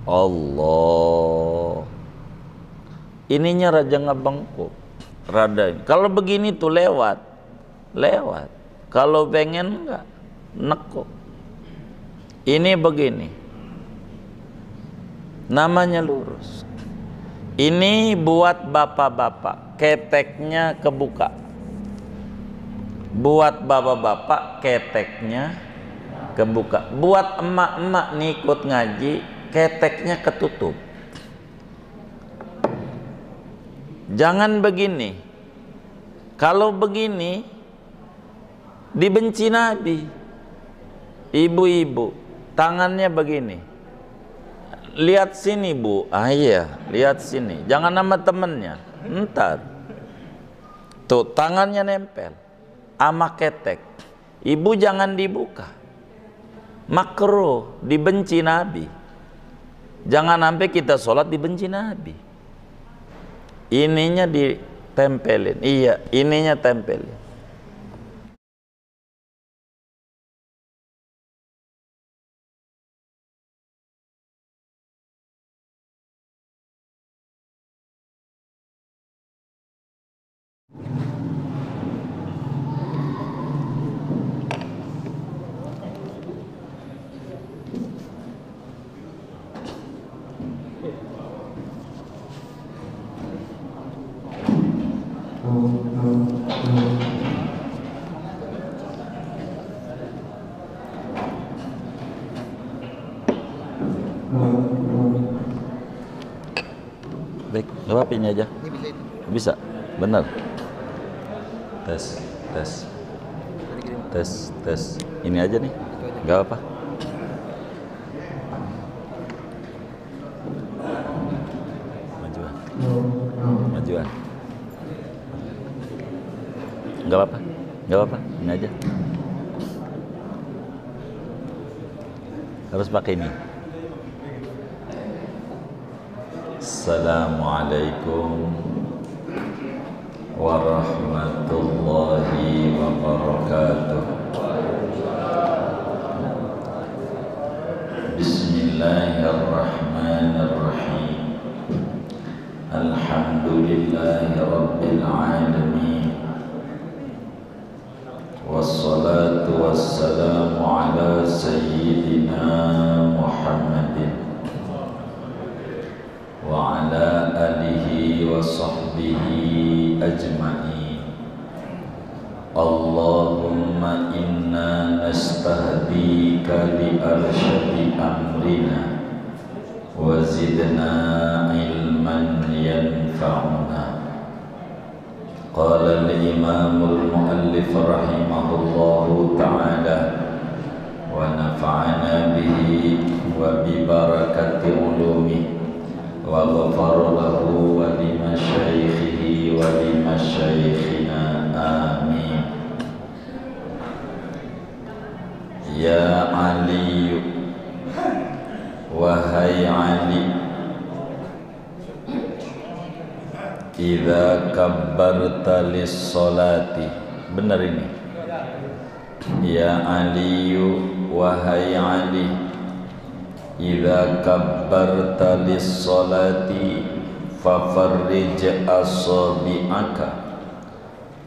Allah. Ininya raja ngebengkuk. Rada ini. Kalau begini tuh lewat. Kalau pengen enggak, nekuk. Ini begini. Namanya lurus. Ini buat bapak-bapak, keteknya kebuka. Buat bapak-bapak, keteknya kebuka. Buat emak-emak nih ikut ngaji, keteknya ketutup. Jangan begini. Kalau begini dibenci Nabi. Ibu-ibu tangannya begini. Lihat sini Bu. Iya, lihat sini. Jangan nama temennya. Entar. Tuh tangannya nempel sama ketek. Ibu jangan dibuka. Makruh, dibenci Nabi. Jangan sampai kita sholat dibenci Nabi. Ininya ditempelin. Iya, ininya tempelin. Baik, apa ini aja? Bisa, benar. Tes. Ini aja nih, nggak apa. Majuan. Nggak apa. Ini aja. Harus pakai ini. Assalamualaikum warahmatullahi wabarakatuh. Bismillahirrahmanirrahim. Alhamdulillahi rabbil alamin. Wassalatu wassalamu ala sayyidina Muhammadin wa ala alihi wa sahbihi ajma'in. Allahumma inna nastahdika li arsyadi amrina wa zidna ilman yanfa'una. Qala al-imamul muallif rahimahullahu ta'ala wa nafa'ana bihi wa bi barakati ulumi wa ghafara lahu wa li masyaikhihi wa li masyaikhina amin. Ya Ali, wahai Ali, idza kabbarta lis-sholati. Benar ini. Ya Ali, wahai Ali, idza kabbarta lis-sholati fafarrij asabi'aka.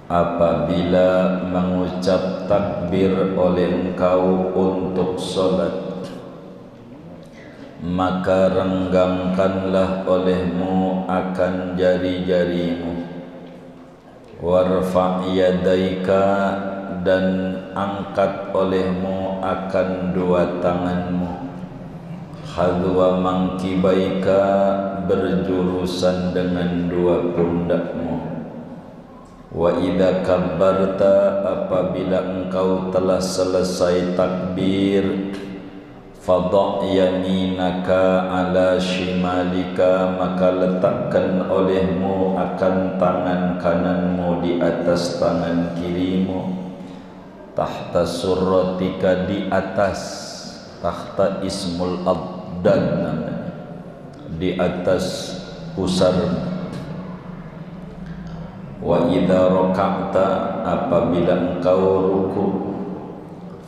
Apabila mengucap takbir oleh engkau untuk sholat, maka renggangkanlah olehmu akan jari-jarimu. Warfa' yadaika, dan angkat olehmu akan dua tanganmu. Hadwa mangkibaika, berjurusan dengan dua pundakmu. Wa idza kabbarta, apabila engkau telah selesai takbir, fadha' yaminaka ala shimalika, maka letakkan olehmu akan tangan kananmu di atas tangan kirimu. Tahta surratika, di atas, tahta ismul abdan namanya, di atas pusarmu. Wa idza raka'ta, apabila engkau ruku',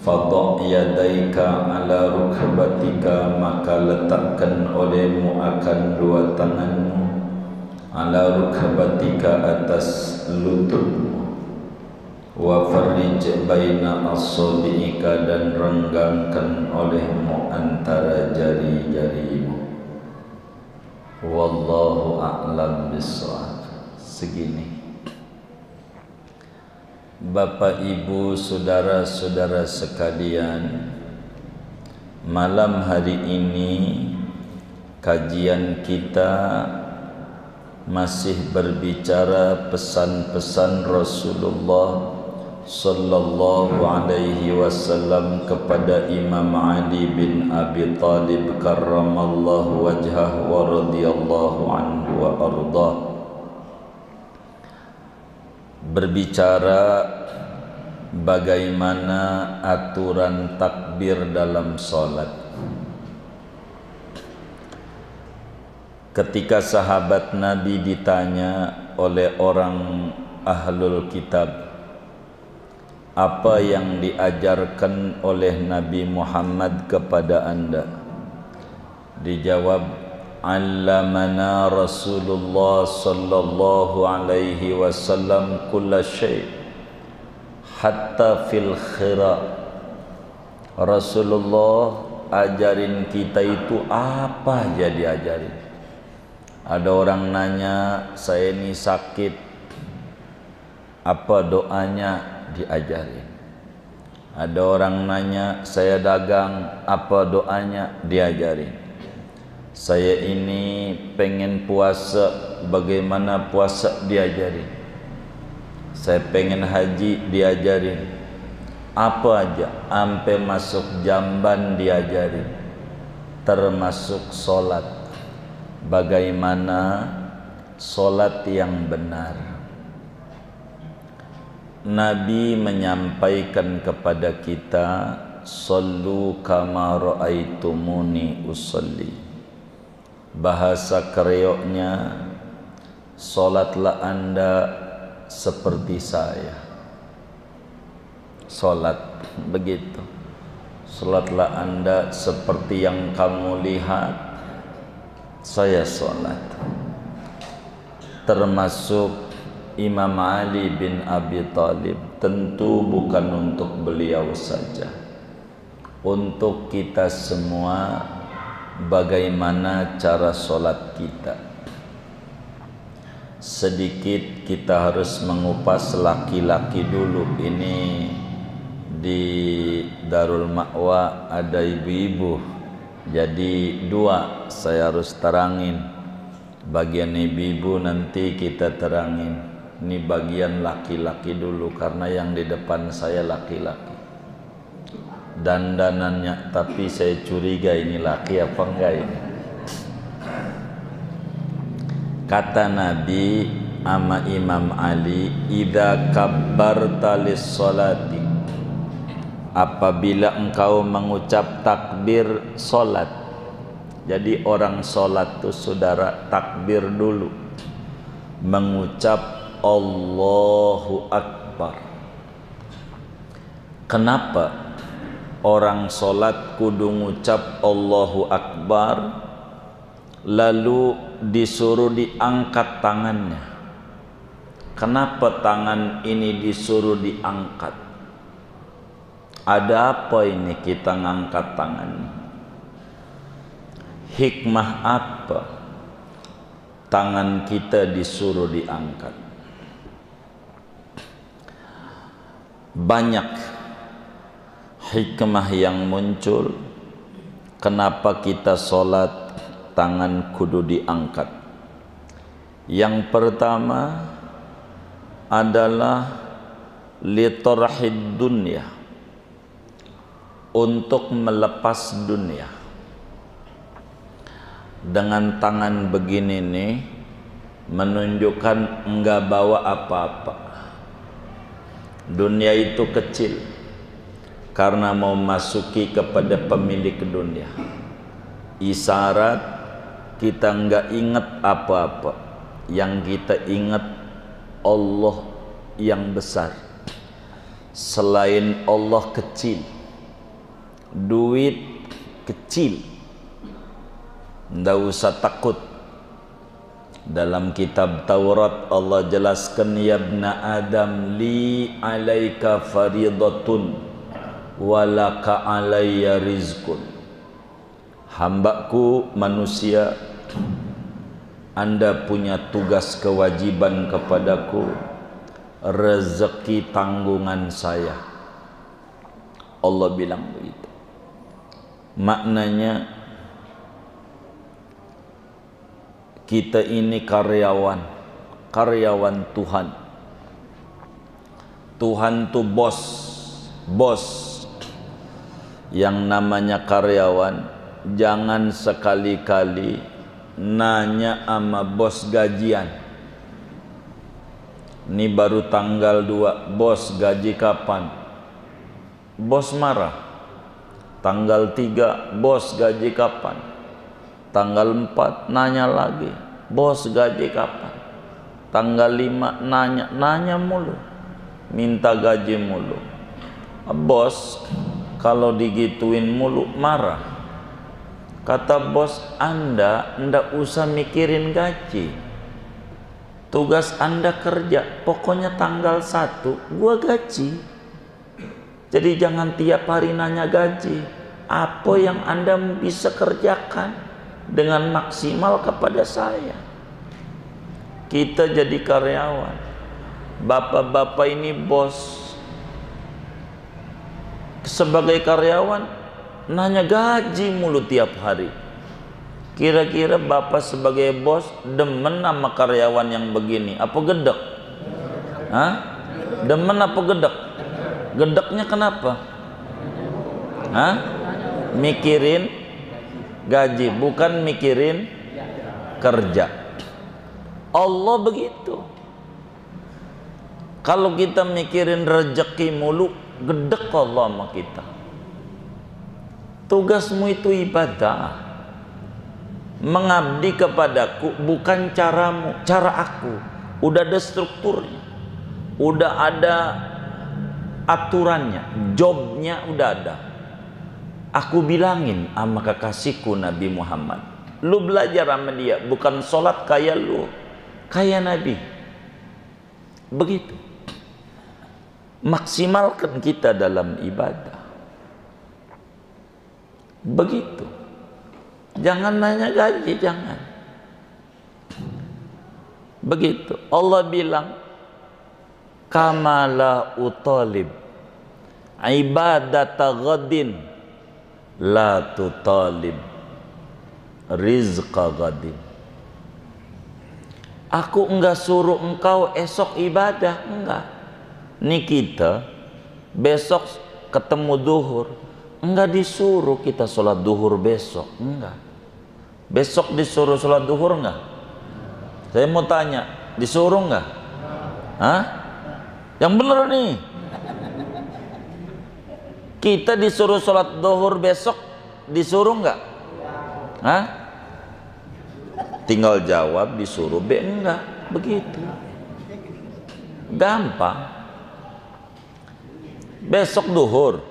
Fadha' yadaika ala rukbatika, maka letakkan olehmu akan dua tanganmu, ala rukbatika, atas lututmu, wa farrij baina asabi'ika, dan renggangkan olehmu antara jari-jarimu. Wallahu a'lam bishawab. Segini. Bapak, Ibu, saudara-saudara sekalian, malam hari ini kajian kita masih berbicara pesan-pesan Rasulullah sallallahu alaihi wasallam kepada Imam Ali bin Abi Thalib karramallahu wajhah wa radhiyallahu anhu wa ardah. Berbicara bagaimana aturan takbir dalam sholat. Ketika sahabat Nabi ditanya oleh orang ahlul kitab, apa yang diajarkan oleh Nabi Muhammad kepada anda? Dijawab, allamana Rasulullah sallallahu alaihi wasallam kulla syai' hatta fil khira. Rasulullah ajarin kita itu apa aja diajarin. Ada orang nanya, saya ini sakit, apa doanya? Diajarin. Ada orang nanya, saya dagang, apa doanya? Diajarin. Saya ini pengen puasa, bagaimana puasa? Diajarin. Saya pengen haji, diajarin. Apa aja, sampai masuk jamban diajarin. Termasuk sholat, bagaimana sholat yang benar. Nabi menyampaikan kepada kita, sallu kama ra'aitumuni usolli. Bahasa kereoknya, solatlah anda seperti saya. Solat begitu. Solatlah anda seperti yang kamu lihat saya solat. Termasuk Imam Ali bin Abi Thalib. Tentu bukan untuk beliau saja, untuk kita semua. Bagaimana cara solat kita? Sedikit kita harus mengupas laki-laki dulu. Ini di Darul Ma'wa ada ibu-ibu, jadi dua saya harus terangin. Bagian ibu-ibu nanti kita terangin. Ini bagian laki-laki dulu, karena yang di depan saya laki-laki. Dandanannya, tapi saya curiga ini laki apa enggak ini. Kata Nabi ama Imam Ali, idza kabbarta lis-sholati, apabila engkau mengucap takbir solat. Jadi orang solat tuh saudara takbir dulu, mengucap Allahu Akbar. Kenapa orang solat kudu ngucap Allahu Akbar, lalu disuruh diangkat tangannya? Kenapa tangan ini disuruh diangkat? Ada apa ini kita ngangkat tangan? Hikmah apa tangan kita disuruh diangkat? Banyak hikmah yang muncul kenapa kita sholat tangan kudu diangkat. Yang pertama adalah litarhid dunya, untuk melepas dunia. Dengan tangan begini nih menunjukkan enggak bawa apa-apa. Dunia itu kecil, karena mau masuki kepada pemilik dunia. Isyarat kita enggak ingat apa-apa, yang kita ingat Allah yang besar. Selain Allah kecil. duit kecil, ndak usah takut. Dalam kitab Taurat Allah jelaskan, ya ibna Adam li alaika faridatun walaka alayya rizqun. Hambaku manusia, Anda punya tugas kewajiban kepadaku, rezeki tanggungan saya. Allah bilang begitu. Maknanya kita ini karyawan Tuhan. Tuhan tuh bos. Yang namanya karyawan jangan sekali-kali nanya sama bos gajian. Ini baru tanggal 2, bos gaji kapan? Bos marah. Tanggal 3, bos gaji kapan? Tanggal 4 nanya lagi, bos gaji kapan? Tanggal 5 nanya mulu, minta gaji mulu. Bos kalau digituin mulu marah. Kata bos, Anda ndak usah mikirin gaji. Tugas Anda kerja, pokoknya tanggal 1 gua gaji. Jadi jangan tiap hari nanya gaji. Apa yang Anda bisa kerjakan dengan maksimal kepada saya. Kita jadi karyawan, bapak-bapak ini bos. Sebagai karyawan nanya gaji mulu tiap hari. Kira-kira bapak sebagai bos demen sama karyawan yang begini apa gedek? Hah? Demen apa gedek? Gedeknya kenapa? Hah? Mikirin gaji, bukan mikirin kerja. Allah begitu. Kalau kita mikirin rezeki mulu, gedek Allah sama kita. Tugasmu itu ibadah, mengabdi kepadaku, bukan caramu, cara aku. Udah ada strukturnya, udah ada aturannya, jobnya udah ada. Aku bilangin sama kekasihku Nabi Muhammad, lu belajar sama dia, bukan sholat kayak lu, kayak Nabi. Begitu. Maksimalkan kita dalam ibadah. Begitu. Jangan nanya gaji, jangan. Begitu. Allah bilang, kamala utalib ibadata ghadin la tutalib rizqa ghadin. Aku enggak suruh engkau esok ibadah, enggak. Nih kita besok ketemu duhur, enggak disuruh kita sholat duhur besok, enggak. Besok disuruh sholat duhur enggak? Saya mau tanya, disuruh enggak? Hah? Yang bener nih. Kita disuruh sholat duhur besok, disuruh enggak? Hah? Tinggal jawab disuruh be enggak, begitu. Gampang. Besok duhur,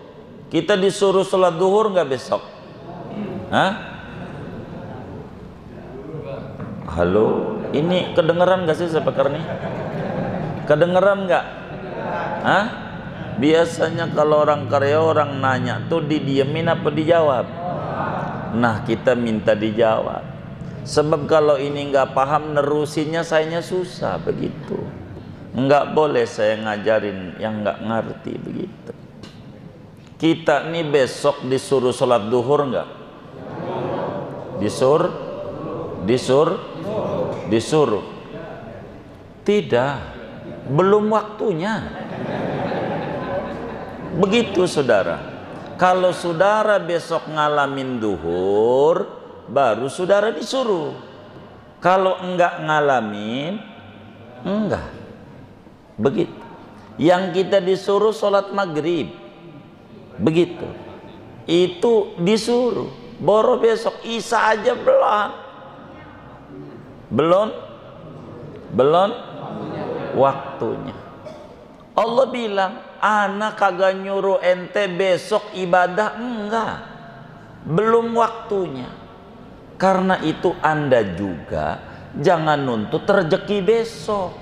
kita disuruh sholat duhur enggak besok? Hah? Halo, ini kedengeran enggak sih speaker nih? Kedengeran enggak? Hah? Biasanya kalau orang karya orang nanya tuh didiemin apa dijawab? Nah, kita minta dijawab. Sebab kalau ini nggak paham nerusinnya sayanya susah, begitu. Nggak boleh saya ngajarin yang nggak ngerti, begitu. Kita nih besok disuruh sholat duhur nggak? Disuruh. Tidak, belum waktunya. Begitu saudara. Kalau saudara besok ngalamin duhur, baru saudara disuruh. Kalau enggak ngalamin, enggak. Begitu. Yang kita disuruh sholat maghrib, begitu. Itu disuruh. Boro besok isya aja belum waktunya. Allah bilang, Ana kagak nyuruh ente besok ibadah, enggak. Belum waktunya. Karena itu Anda juga jangan nuntut rezeki besok.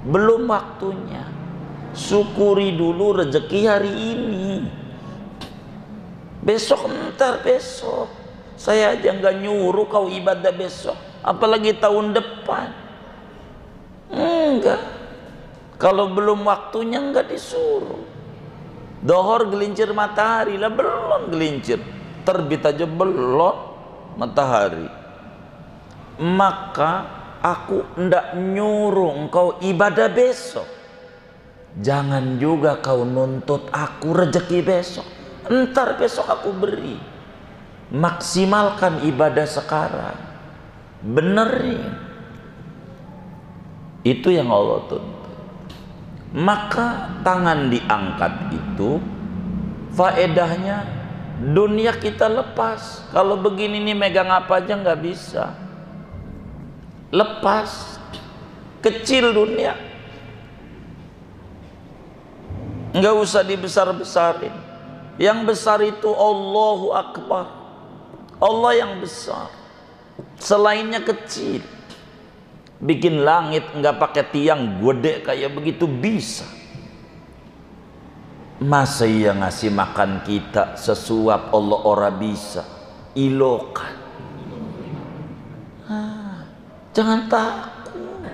Belum waktunya. Syukuri dulu rezeki hari ini. Besok entar besok. Saya aja nggak nyuruh kau ibadah besok, apalagi tahun depan. Enggak. Kalau belum waktunya enggak disuruh. Dohor gelincir matahari lah, belum gelincir. Terbit aja belum matahari. Maka aku ndak nyuruh engkau ibadah besok. Jangan juga kau nuntut aku rezeki besok. Entar besok aku beri. Maksimalkan ibadah sekarang. Benerin. Itu yang Allah tuntut. Maka tangan diangkat itu faedahnya dunia kita lepas. Kalau begini nih megang apa aja nggak bisa. Lepas. Kecil dunia. Nggak usah dibesar-besarin. Yang besar itu Allahu Akbar. Allah yang besar. Selainnya kecil. Bikin langit nggak pakai tiang gede kayak begitu bisa. Masa ia ngasih makan kita sesuap Allah ora bisa. Ilokan. Jangan takut.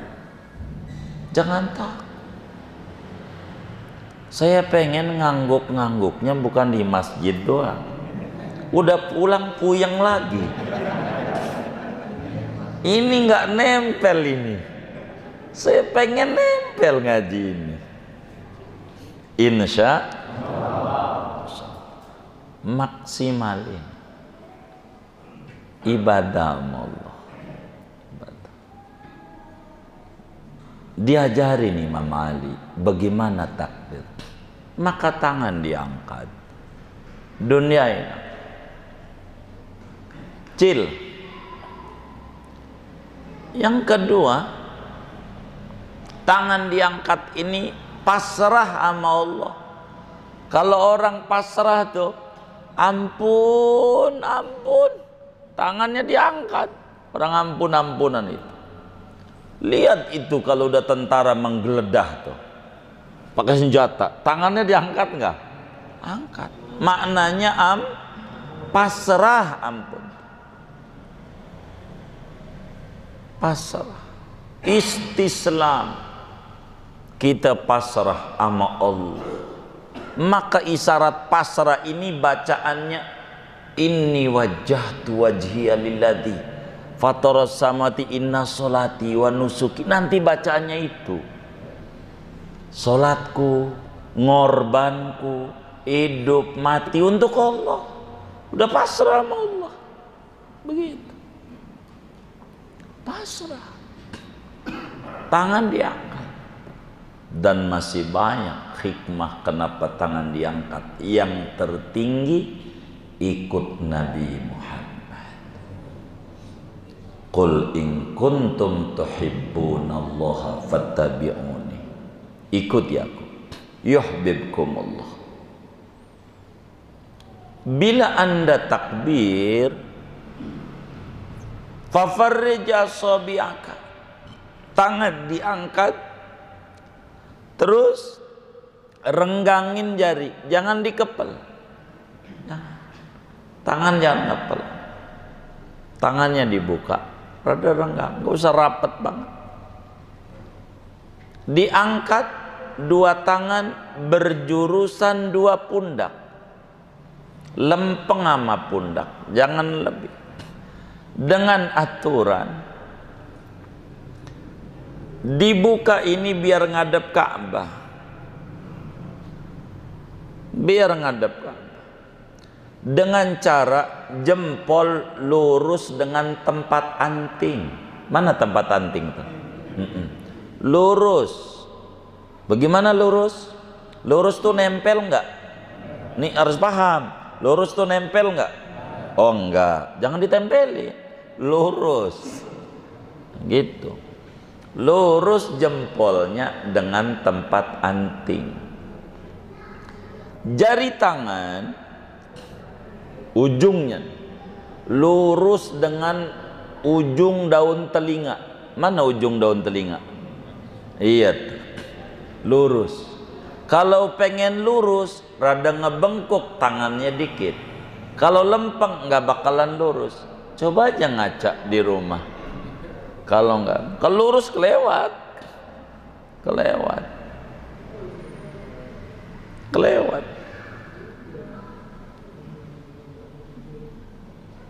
Jangan takut. Saya pengen ngangguk-ngangguknya bukan di masjid doang. Udah pulang puyeng lagi. Ini nggak nempel ini. Saya pengen nempel ngaji ini. Insya Allah. Maksimalin ibadah Allah. Diajarin Imam Ali bagaimana takbir. Maka tangan diangkat. Dunia ini kecil. Yang kedua, tangan diangkat ini pasrah sama Allah. Kalau orang pasrah tuh, ampun, ampun, tangannya diangkat. Orang ampun-ampunan itu. Lihat itu kalau udah tentara menggeledah tuh, pakai senjata, tangannya diangkat nggak? Angkat. Maknanya pasrah, ampun. Pasrah, istislam, kita pasrah sama Allah. Maka isyarat pasrah ini bacaannya inni wajjahtu wajhiya lilladzi fataras samawati inna sholati wa nusuki. Nanti bacaannya itu solatku, ngorbanku, hidup mati untuk Allah. Udah pasrah sama Allah. Begitu. Pasrah. Tangan diangkat. Dan masih banyak hikmah kenapa tangan diangkat. Yang tertinggi ikut Nabi Muhammad. Qul in kuntum tuhibbunallaha fattabi'uni. Ikuti aku. Yuhibbukumullah. Bila Anda takbir, fafarrij asabi'aka, tangan diangkat, terus renggangin jari, jangan dikepel. Tangan jangan kepel, tangannya dibuka, rada renggang, gak usah rapet banget. Diangkat dua tangan berjurusan dua pundak, lempeng sama pundak, jangan lebih. Dengan aturan dibuka ini biar ngadep Ka'bah, biar ngadep Ka'bah, dengan cara jempol lurus dengan tempat anting. Mana tempat anting tuh? Lurus. Bagaimana lurus? Lurus tuh nempel nggak? Nih harus paham. Lurus tuh nempel nggak? Oh enggak, jangan ditempeli. Lurus gitu, lurus jempolnya dengan tempat anting. Jari tangan ujungnya lurus dengan ujung daun telinga. Mana ujung daun telinga? Iya, lurus. Kalau pengen lurus, rada ngebengkok tangannya dikit. Kalau lempeng nggak bakalan lurus. Coba aja ngaca di rumah. Kalau nggak, kelurus kelewat.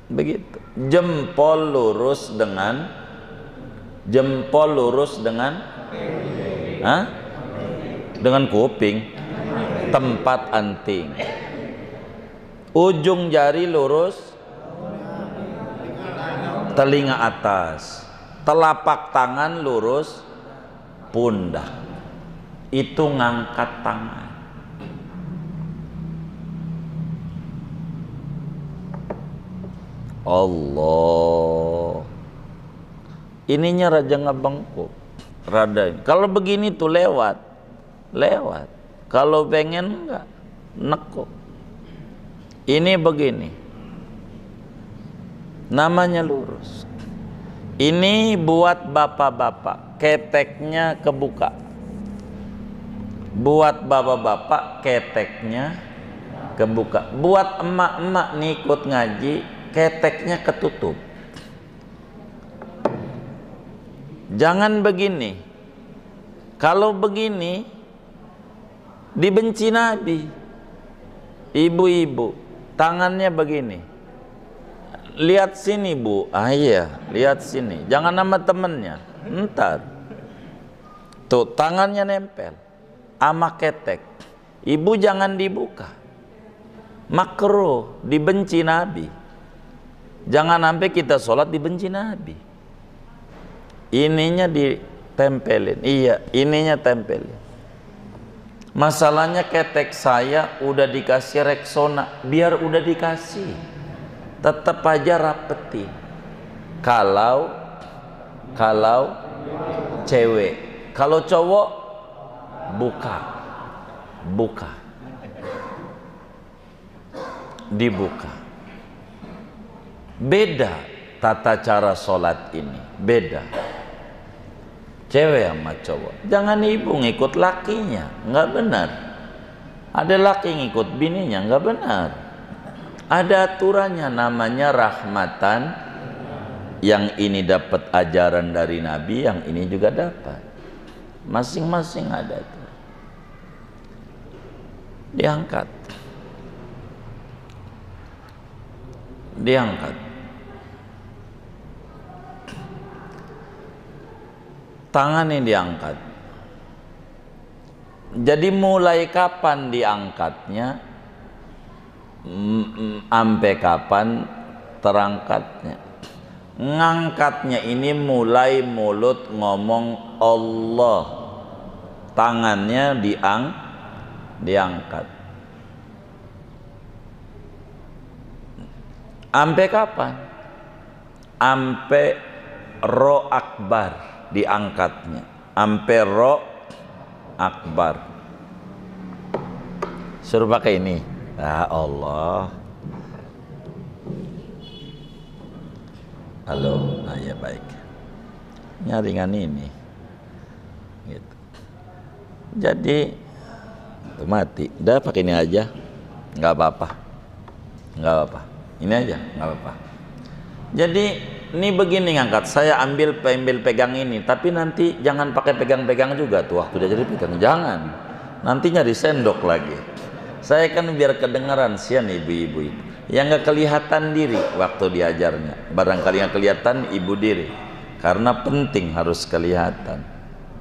Begitu. Jempol lurus dengan dengan kuping, tempat anting. Ujung jari lurus telinga atas, telapak tangan lurus pundak. Itu ngangkat tangan. Allah, ininya raja ngebengkok, rada. Kalau begini tuh lewat. Kalau pengen enggak, nekuk. Ini begini, namanya lurus. Ini buat bapak-bapak, keteknya kebuka. Buat bapak-bapak, keteknya kebuka. Buat emak-emak nih ikut ngaji, keteknya ketutup. Jangan begini. Kalau begini dibenci Nabi. Ibu-ibu tangannya begini. Lihat sini Bu. Iya, lihat sini. Jangan nama temennya. Entar. Tuh tangannya nempel sama ketek. Ibu jangan dibuka. Makruh, dibenci Nabi. Jangan sampai kita sholat dibenci Nabi. Ininya ditempelin. Iya, ininya tempelin. Masalahnya ketek saya udah dikasih Rexona. Biar udah dikasih, tetap aja rapetin. Kalau cewek, kalau cowok buka, dibuka. Beda tata cara sholat ini, beda. Cewek sama cowok. Jangan ibu ngikut lakinya, nggak benar. Ada laki ngikut bininya, nggak benar. Ada aturannya, namanya rahmatan. Yang ini dapat ajaran dari Nabi, yang ini juga dapat. Masing-masing ada tuh. Diangkat. Tangan ini diangkat. Jadi mulai kapan diangkatnya, sampai kapan terangkatnya. Ngangkatnya ini mulai mulut ngomong Allah, tangannya diangkat. Sampai kapan? Sampai Ro Akbar diangkatnya. Sampai Ro Akbar. Suruh pakai ini. Ya Allah. Halo, ya baik. Nyaringan ini. Gitu. Jadi mati. Udah pakai ini aja. Nggak apa-apa. Ini aja, nggak apa-apa. Jadi ini begini ngangkat. Saya ambil pegang ini, tapi nanti jangan pakai pegang-pegang juga tuh. Waktu dia jadi pegang, jangan. Nanti nyari sendok lagi. Saya kan biar kedengaran sian ibu-ibu itu. Yang nggak kelihatan diri waktu diajarnya. Barangkali yang kelihatan ibu diri. Karena penting harus kelihatan.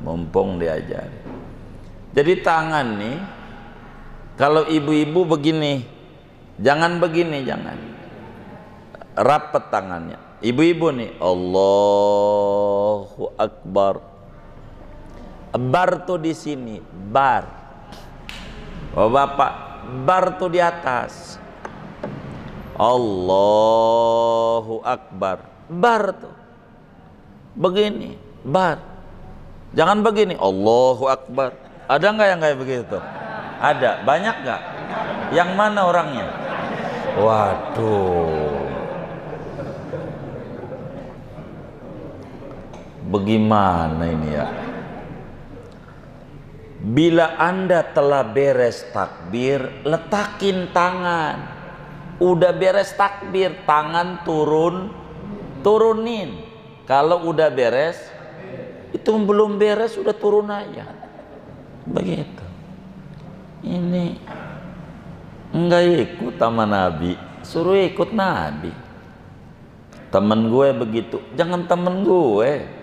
Mumpung diajari. Jadi tangan nih, kalau ibu-ibu begini, jangan begini, jangan. Rapet tangannya. Ibu-ibu nih, Allahu Akbar. Bar tuh di sini, bar. Oh bapak, bar tuh di atas. Allahu Akbar. Bar tuh. Begini, bar. Jangan begini, Allahu Akbar. Ada nggak yang kayak begitu? Ada. Banyak nggak? Yang mana orangnya? Waduh. Bagaimana ini ya? Bila Anda telah beres takbir, letakin tangan. Udah beres takbir, tangan turunin. Kalau udah beres, itu belum beres udah turun aja. Begitu. Ini enggak ikut sama Nabi, suruh ikut Nabi. Temen gue begitu, jangan temen gue.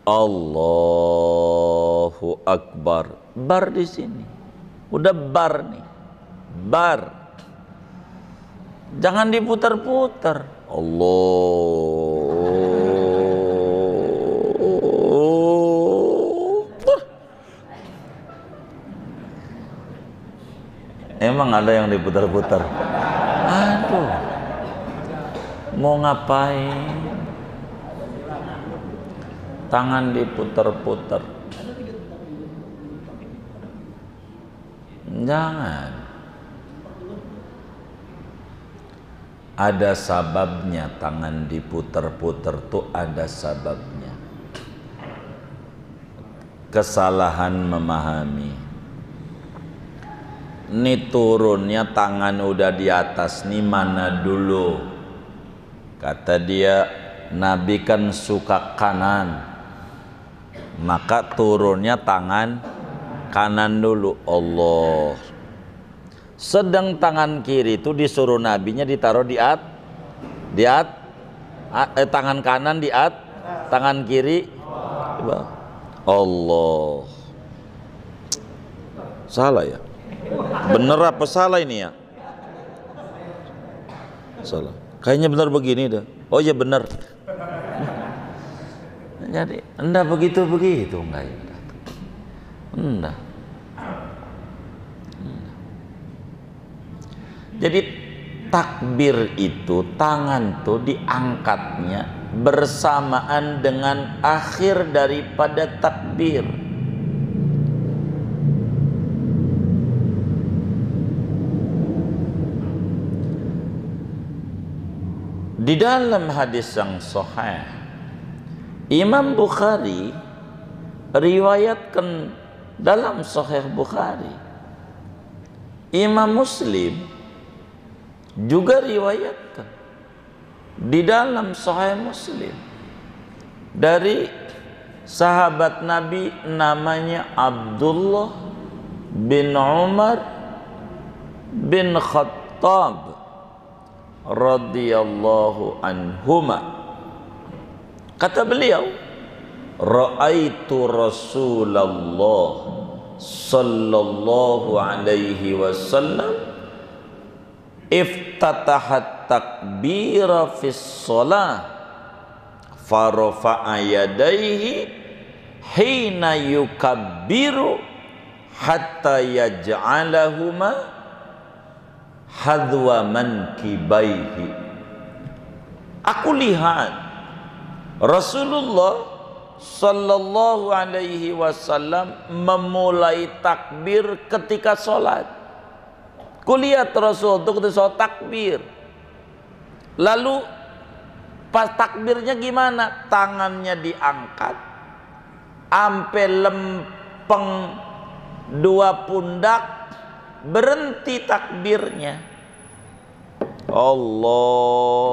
Allahu Akbar. Bar di sini. Udah bar nih. Bar. Jangan diputar-putar. Allah. Emang ada yang diputar-putar? Aduh. Mau ngapain? Tangan diputar-putar. Jangan. Ada sababnya tangan diputar-putar tuh ada sababnya. Kesalahan memahami. Ini turunnya tangan udah di atas, nih mana dulu? Kata dia, Nabi kan suka kanan. Maka turunnya tangan kanan dulu. Allah. Sedang tangan kiri itu disuruh nabinya ditaruh tangan kanan tangan kiri. Allah. Salah ya? Bener apa salah ini ya? Salah. Kayaknya benar begini dah. Oh iya benar. Jadi enggak begitu enggak. Enggak. Jadi takbir itu tangan tuh diangkatnya bersamaan dengan akhir daripada takbir. Di dalam hadis yang sahih, Imam Bukhari riwayatkan dalam Sahih Bukhari, Imam Muslim juga riwayatkan di dalam Sahih Muslim dari sahabat Nabi namanya Abdullah bin Umar bin Khattab radhiyallahu anhuma. Kata beliau, ra'aitu Rasulullah sallallahu alaihi wasallam iftatahat takbira fis shalah farafa'a yadayhi hina yukabbiru hatta yaj'alahuma hadwa mankibaihi. Aku lihat Rasulullah sallallahu alaihi wasallam memulai takbir ketika sholat. Kulihat Rasul itu ketika sholat takbir. Lalu pas takbirnya gimana? Tangannya diangkat sampai lempeng dua pundak, berhenti takbirnya. Allahu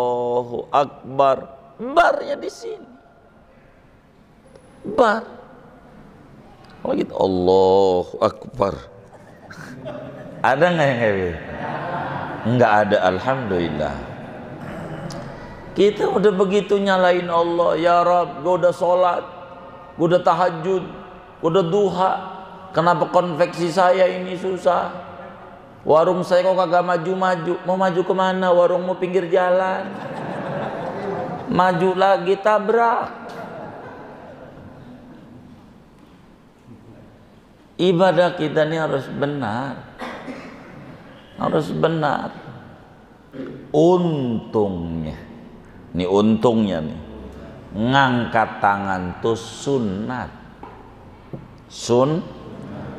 Akbar. Barnya di sini. Bar. Kalau gitu Allahu Akbar. Ada nggak yang kayak gitu? Nggak ada, alhamdulillah. Kita udah begitu nyalain Allah, ya Rabb, gue udah sholat, gue udah tahajud, gue udah duha. Kenapa konveksi saya ini susah? Warung saya kok kagak maju-maju. Mau maju kemana? Warungmu pinggir jalan. Maju lagi tabrak. Ibadah kita ini harus benar. Harus benar. Untungnya, nih untungnya nih, ngangkat tangan tuh sunat.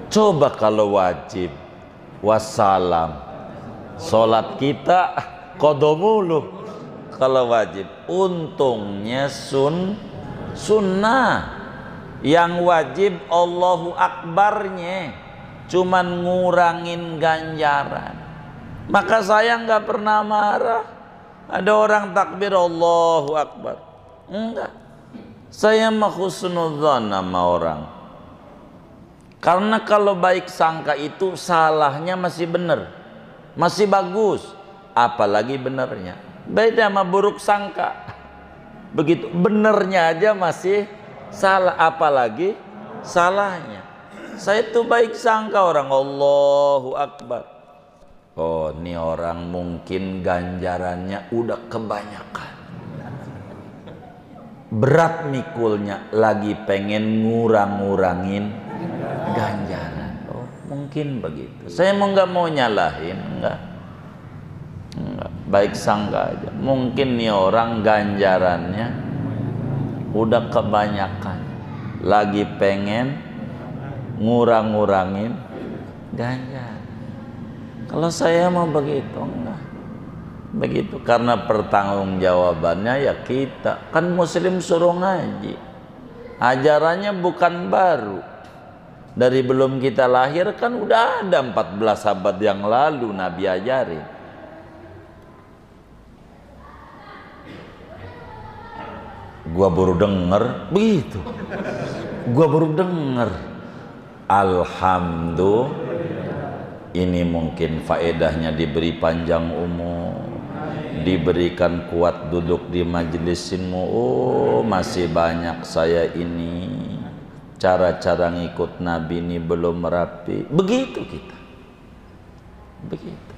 Coba kalau wajib wassalam, sholat kita qadha mulu. Kalau wajib, untungnya sunnah. Yang wajib Allahu Akbarnya, cuman ngurangin ganjaran. Maka saya nggak pernah marah. Ada orang takbir Allahu Akbar, enggak. Saya mah husnudzan sama orang. Karena kalau baik sangka itu salahnya masih benar, masih bagus, apalagi benernya. Beda sama buruk sangka. Begitu benernya aja masih salah, apalagi salahnya. Saya tuh baik sangka orang, Allahu Akbar. Oh, ini orang mungkin ganjarannya udah kebanyakan. Berat mikulnya, lagi pengen ngurang-ngurangin ganjaran. Oh, mungkin begitu. Saya nggak mau nyalahin, enggak. Baik sangka aja. Mungkin nih orang ganjarannya udah kebanyakan, lagi pengen ngurang-ngurangin ganjaran. Kalau saya mau begitu, enggak begitu. Karena pertanggungjawabannya ya kita kan muslim suruh ngaji, ajarannya bukan baru. Dari belum kita lahir kan udah ada 14 abad yang lalu Nabi ajarin. Gua baru denger begitu. Gua baru denger. Alhamdulillah. Ini mungkin faedahnya diberi panjang umur, diberikan kuat duduk di majelisinmu. Oh, masih banyak saya ini. Cara-cara ngikut Nabi ini belum rapi. Begitu kita. Begitu.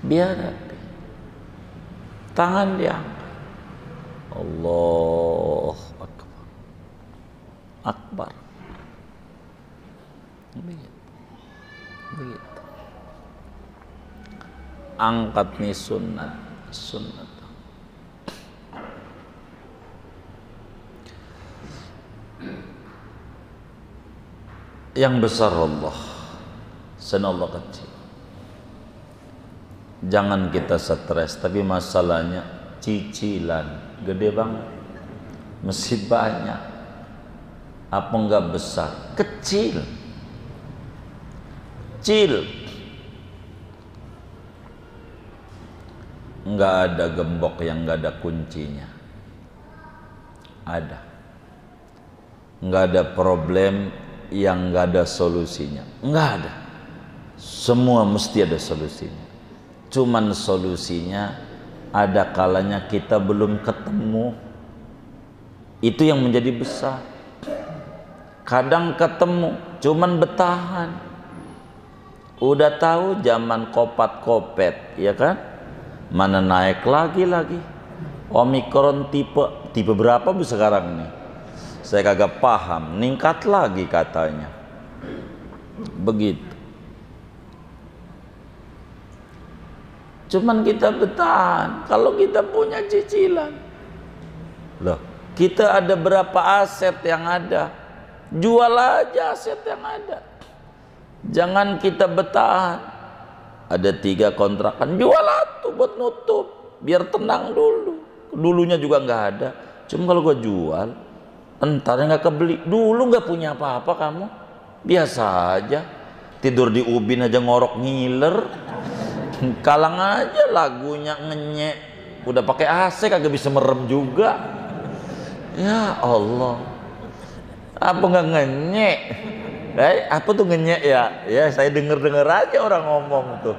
Biar rapi. Tangan diangkat. Allah Akbar. Akbar. Begitu. Begitu. Angkat nih sunnat. Yang besar Allah, sen Allah kecil. Jangan kita stres, tapi masalahnya cicilan gede banget, mesti banyak. Apa enggak besar? Kecil. Enggak ada gembok yang enggak ada kuncinya. Ada. Enggak ada problem yang enggak ada solusinya. Enggak ada. Semua mesti ada solusinya. Cuman solusinya ada kalanya kita belum ketemu. Itu yang menjadi besar. Kadang ketemu, cuman bertahan. Udah tahu zaman kopat-kopet, ya kan? Mana naik lagi. Omikron tipe berapa bu sekarang nih? Saya kagak paham. Ningkat lagi katanya. Begitu. Cuman kita bertahan. Kalau kita punya cicilan, loh, kita ada berapa aset yang ada? Jual aja aset yang ada. Jangan kita bertahan. Ada 3 kontrakan, jual tuh buat nutup, biar tenang dulu. Dulunya juga nggak ada. Cuma kalau gua jual, entar nggak kebeli. Dulu nggak punya apa-apa kamu, biasa aja. Tidur di ubin aja ngorok ngiler. Kalang aja lagunya ngenyek. Udah pakai AC kagak bisa merem juga. Ya Allah. Apa nggak ngenyek? Apa tuh ngenyek ya? Ya saya denger aja orang ngomong tuh.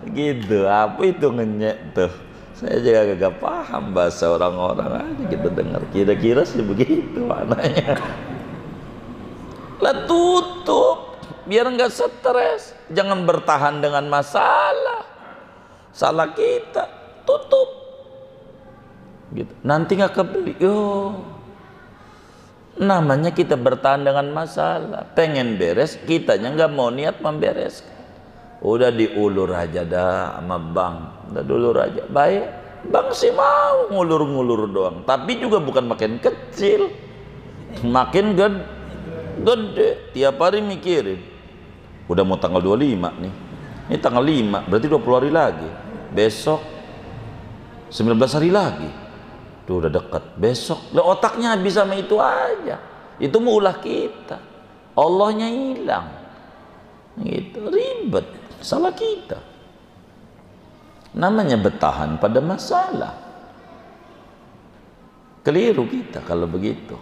Gitu. Apa itu ngenyek tuh? Saya juga gak paham bahasa orang-orang aja kita dengar. Kira-kira sih begitu maknanya. Lah tutup biar nggak stres. Jangan bertahan dengan masalah. Salah kita, tutup. Gitu. Nanti nggak kebeli. Namanya kita bertahan dengan masalah, pengen beres, kitanya nggak mau niat membereskan. Udah diulur aja dah sama bank, udah diulur aja. Baik, bank sih mau ngulur-ngulur doang, tapi juga bukan makin kecil, makin Gede, tiap hari mikirin. Udah mau tanggal 25 nih. Ini tanggal 5, berarti 20 hari lagi. Besok 19 hari lagi. Tuh udah dekat. Besok, lah otaknya habis sama itu aja. Itu mau ulah kita. Allahnya hilang. Gitu, ribet. Salah kita. Namanya bertahan pada masalah. Keliru kita kalau begitu.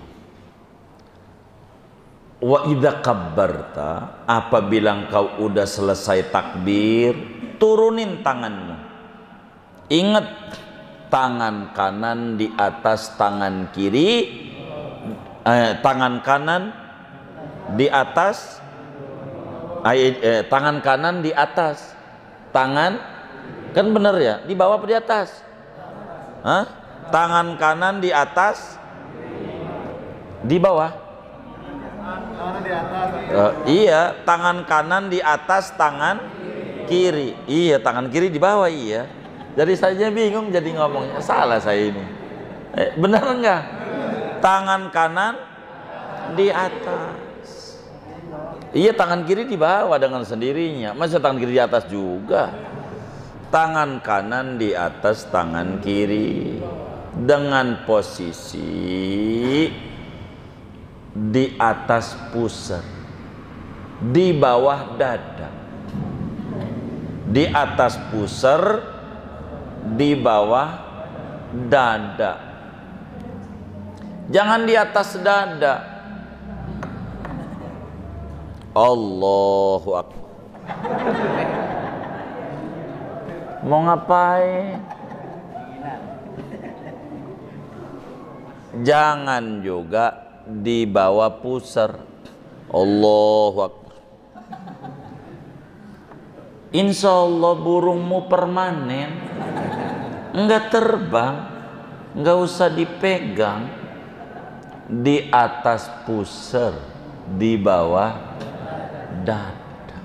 Wa idza kabbarta, apabila engkau udah selesai takbir, turunin tanganmu. Ingat, tangan kanan di atas tangan kiri, tangan kanan di atas, tangan kanan di atas, tangan kan bener ya, di bawah apa di atas? Hah? Tangan kanan di atas, di bawah. Iya, tangan kanan di atas tangan kiri. Iya, tangan kiri di bawah. Iya. Jadi saya bingung jadi ngomongnya, salah saya ini. Benar enggak? Tangan kanan di atas. Iya, tangan kiri di bawah dengan sendirinya. Masa tangan kiri di atas juga? Tangan kanan di atas tangan kiri dengan posisi di atas pusar, di bawah dada. Di atas pusar, di bawah dada. Jangan di atas dada. Allahu Akbar. Mau ngapain? Jangan juga di bawah pusar. Allahu Akbar. Insya Allah burungmu permanen, enggak terbang, enggak usah dipegang. Di atas pusar, di bawah dada.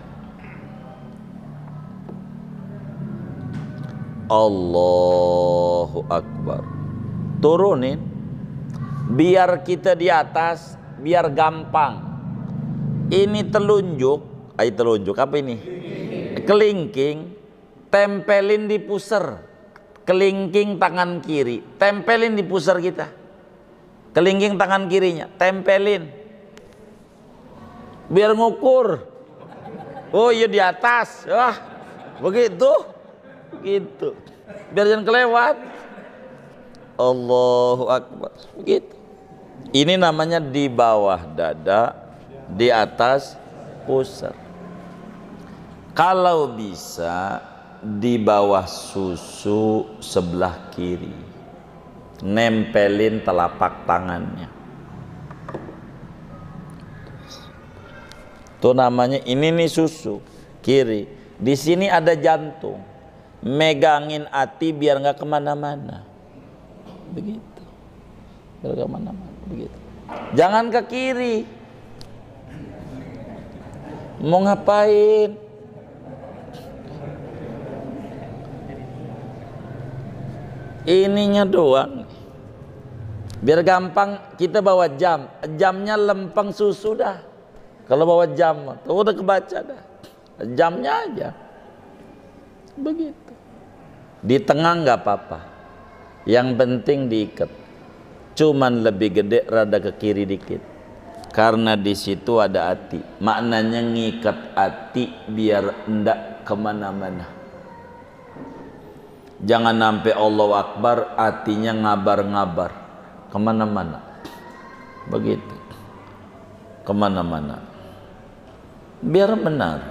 Allahu Akbar. Turunin, biar kita di atas, biar gampang. Ini telunjuk, telunjuk apa ini? Kelingking, tempelin di pusar. Kelingking tangan kiri, tempelin di pusar kita. Kelingking tangan kirinya, tempelin. Biar ngukur. Oh iya di atas, wah begitu, gitu. Biar jangan kelewat. Allahu Akbar, begitu. Ini namanya di bawah dada, di atas pusar. Kalau bisa di bawah susu sebelah kiri, nempelin telapak tangannya. Itu namanya, ini nih susu kiri. Di sini ada jantung, megangin hati biar nggak kemana-mana. Begitu, biar nggak kemana-mana. Begitu. Jangan ke kiri. Mau ngapain? Ininya doang. Biar gampang, kita bawa jam. Jamnya lempeng susu dah. Kalau bawa jam, tuh udah kebaca dah. Jamnya aja. Begitu. Di tengah nggak apa-apa. Yang penting diikat. Cuman lebih gede rada ke kiri dikit. Karena di situ ada hati. Maknanya ngikat hati biar ndak kemana-mana. Jangan sampai Allahu Akbar hatinya ngabar-ngabar kemana-mana. Begitu. Kemana-mana. Biar benar.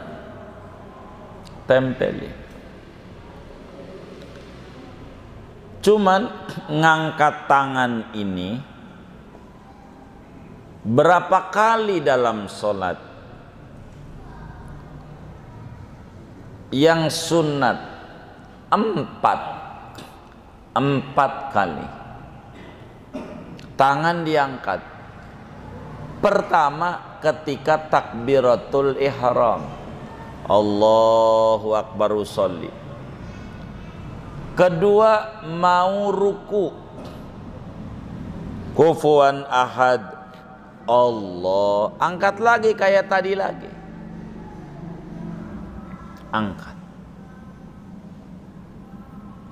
Tempelin. Cuman ngangkat tangan ini berapa kali dalam sholat? Yang sunat 4 kali. Tangan diangkat. Pertama ketika takbiratul ihram. Allahu Akbar usolli. Kedua mau ruku. Kufuwan ahad. Allah, angkat lagi kayak tadi lagi, angkat.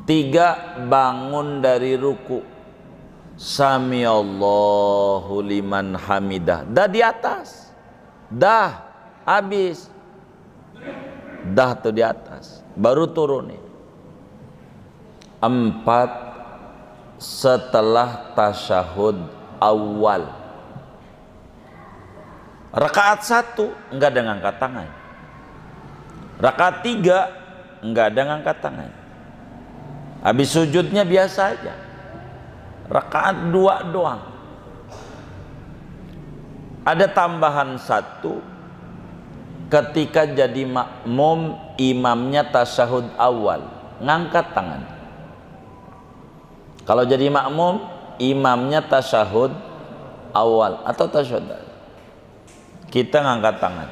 3, bangun dari ruku, sami Allahu liman hamidah, dah di atas, dah habis, dah tuh di atas, baru turunin. 4, setelah tasyahud awal, rakaat 1 enggak ada ngangkat tangan, rakaat 3 enggak ada ngangkat tangan, habis sujudnya biasa aja, rakaat 2 doang. Ada tambahan 1, ketika jadi makmum imamnya tasyahud awal, ngangkat tangan. Kalau jadi makmum imamnya tasyahud awal atau tasyahud, kita ngangkat tangan.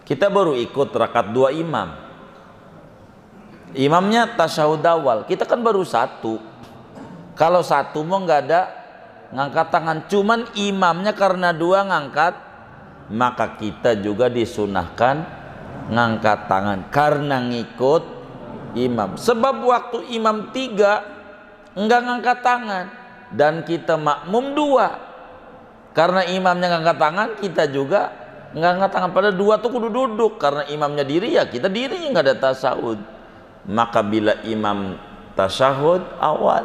Kita baru ikut rakaat 2 imam, imamnya tasyahud awal, kita kan baru 1. Kalau 1 mau nggak ada ngangkat tangan, cuman imamnya karena 2 ngangkat, maka kita juga disunahkan ngangkat tangan karena ngikut imam. Sebab waktu imam 3 enggak ngangkat tangan dan kita makmum 2, karena imamnya ngangkat tangan, kita juga enggak ngangkat tangan. Pada 2 tuh kudu duduk, karena imamnya diri ya kita diri, enggak ada tasyahud. Maka bila imam tasyahud awal,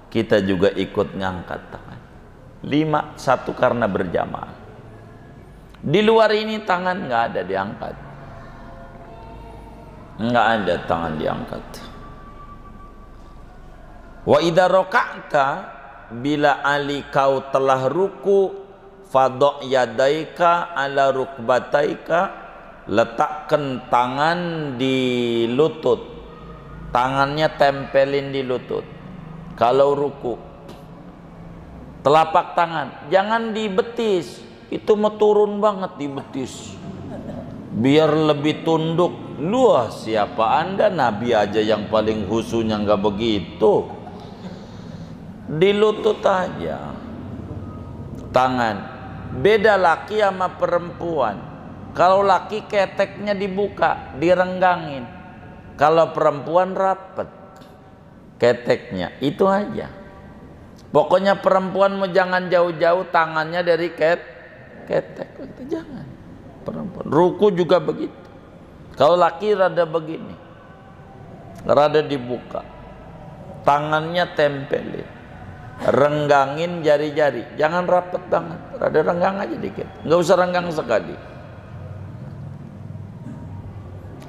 kita juga ikut ngangkat tangan. 5, 1 karena berjamaah. Di luar ini tangan enggak ada diangkat, enggak ada tangan diangkat. Wa idza raka'ta, bila ali kau telah ruku, fadha' yadaika ala rukbataika, letakkan tangan di lutut, tangannya tempelin di lutut. Kalau ruku, telapak tangan jangan di betis, itu mau turun banget di betis, biar lebih tunduk. Luah, siapa anda? Nabi aja yang paling husunya nggak begitu, di lutut aja tangan. Beda laki sama perempuan, kalau laki keteknya dibuka, direnggangin, kalau perempuan rapet keteknya, itu aja. Pokoknya perempuan mau jangan jauh-jauh tangannya dari ketek, jangan. Perempuan ruku juga begitu. Kalau laki rada begini, rada dibuka, tangannya tempelin, renggangin jari-jari, jangan rapet banget, rada renggang aja dikit, nggak usah renggang sekali.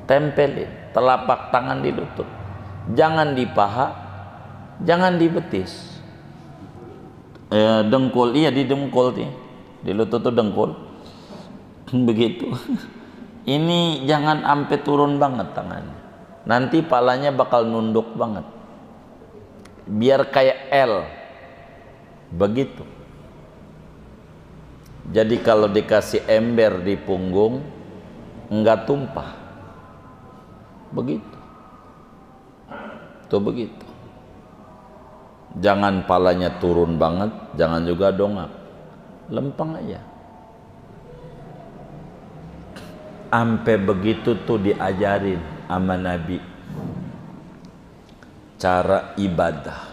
Tempelin telapak tangan di lutut, jangan di paha, jangan di betis. Dengkul, iya di dengkul nih, di lutut tuh dengkul, begitu. Ini jangan sampai turun banget tangannya, nanti palanya bakal nunduk banget, biar kayak L begitu. Jadi kalau dikasih ember di punggung enggak tumpah, begitu tuh, begitu. Jangan palanya turun banget, jangan juga dongak, lempeng aja. Ampe begitu tuh diajarin sama Nabi cara ibadah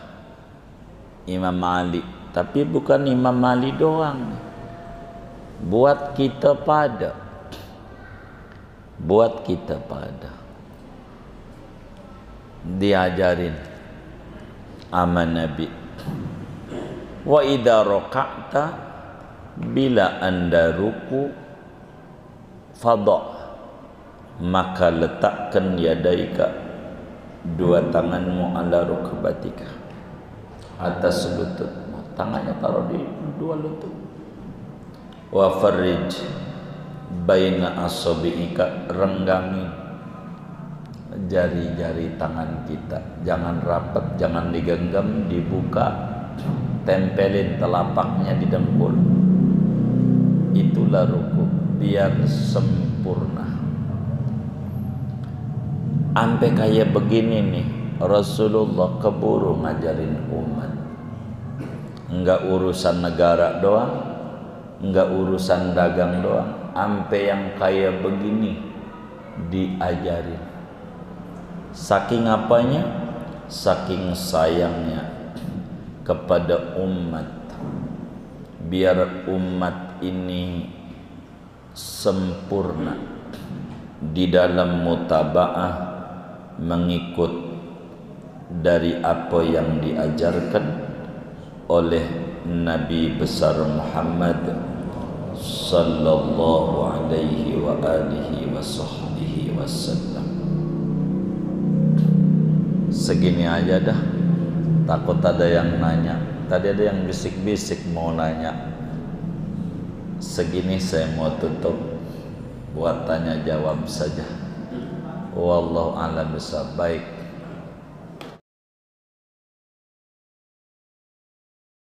Imam Ali. Tapi bukan Imam Ali doang, buat kita pada, buat kita pada diajarin sama Nabi. Wa idza raka'ta, bila anda ruku, fadha', maka letakkan yadaika, 2 tanganmu, ala rukbatika, atas lututmu, tangannya taruh di 2 lutut. Wa farrij baina asabi'ika, renggangi jari-jari tangan kita, jangan rapat, jangan digenggam, dibuka, tempelin telapaknya di dengkul. Itulah ruku, biar sempurna. Sampai kayak begini nih, Rasulullah keburu ngajarin umat. Enggak urusan negara doang, Enggak urusan dagang doang, ampe yang kaya begini diajarin. Saking apanya? Saking sayangnya kepada umat, biar umat ini sempurna di dalam mutabaah mengikut dari apa yang diajarkan oleh Nabi besar Muhammad sallallahu alaihi wa alihi wa sahbihi wasallam. Segini aja dah, takut ada yang nanya. Tadi ada yang bisik-bisik mau nanya. Segini saya mau tutup, buat tanya jawab saja. Wallahu a'lam bishawab. Baik,